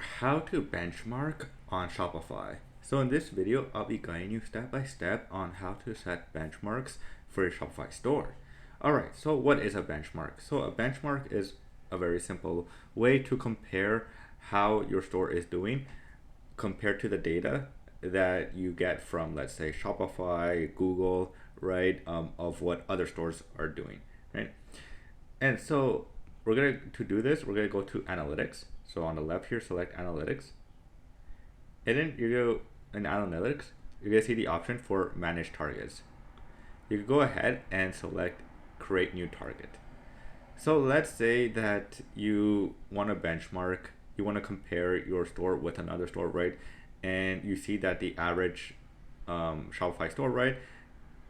How to benchmark on Shopify. So in this video, I'll be guiding you step by step on how to set benchmarks for your Shopify store. Alright, so what is a benchmark? So a benchmark is a very simple way to compare how your store is doing compared to the data that you get from, let's say, Shopify, Google, right, of what other stores are doing, right? And so to do this, we're gonna go to analytics. So on the left here, select analytics. And then you go in analytics, you're gonna see the option for manage targets. You can go ahead and select create new target. So let's say that you want to benchmark, you want to compare your store with another store, right? And you see that the average Shopify store, right,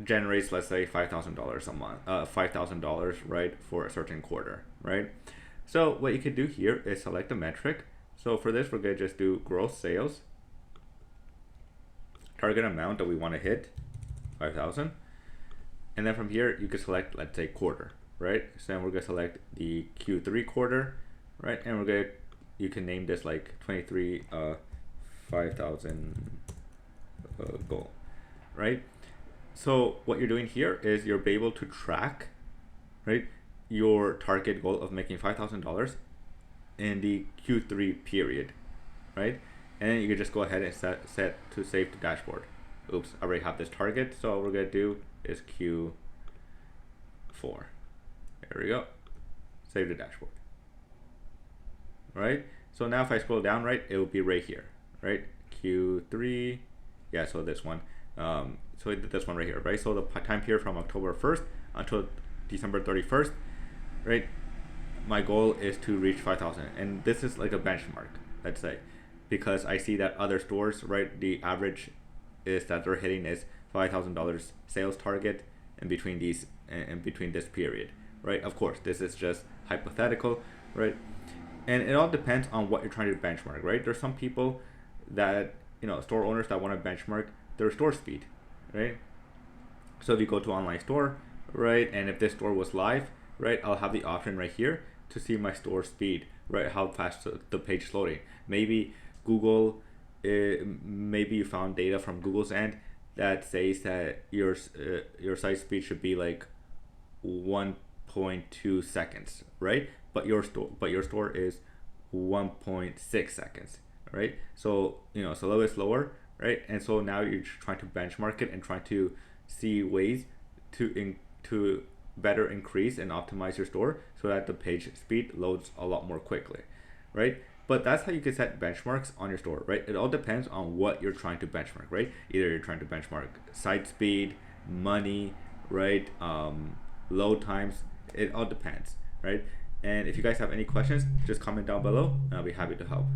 generates, let's say, $5,000 a month, $5,000, right, for a certain quarter, right? So what you can do here is select the metric. So for this, we're gonna just do gross sales, target amount that we want to hit, 5,000, and then from here you can select, let's say, quarter, right? So then we're gonna select the Q3 quarter, right? And you can name this like 23 5,000 goal, right? So what you're doing here is you're able to track, right, your target goal of making $5,000 in the Q3 period, right? And then you can just go ahead and set to save to dashboard. Oops, I already have this target, so all we're gonna do is Q4. There we go. Save the dashboard. Right? So now if I scroll down, right, it will be right here, right? Q3, yeah, so this one. So this one right here, right? So the time period from October 1st until December 31st, right? My goal is to reach 5,000, and this is like a benchmark, let's say, because I see that other stores, right, the average is that they're hitting is $5,000 sales target in between this period, right? Of course, this is just hypothetical, right? And it all depends on what you're trying to benchmark, right? There's some people that, store owners that want to benchmark their store speed, right? So if you go to online store, right, and if this store was live, right, I'll have the option right here to see my store speed, right, how fast the page is loading. Maybe maybe you found data from Google's end that says that your site speed should be like 1.2 seconds, right? But your store is 1.6 seconds, right? So it's a little bit slower, right? And so now you're trying to benchmark it and trying to see ways to better increase and optimize your store so that the page speed loads a lot more quickly, right? But that's how you can set benchmarks on your store, right? It all depends on what you're trying to benchmark, right? Either you're trying to benchmark site speed, money, right? Load times. It all depends, right? And if you guys have any questions, just comment down below and I'll be happy to help.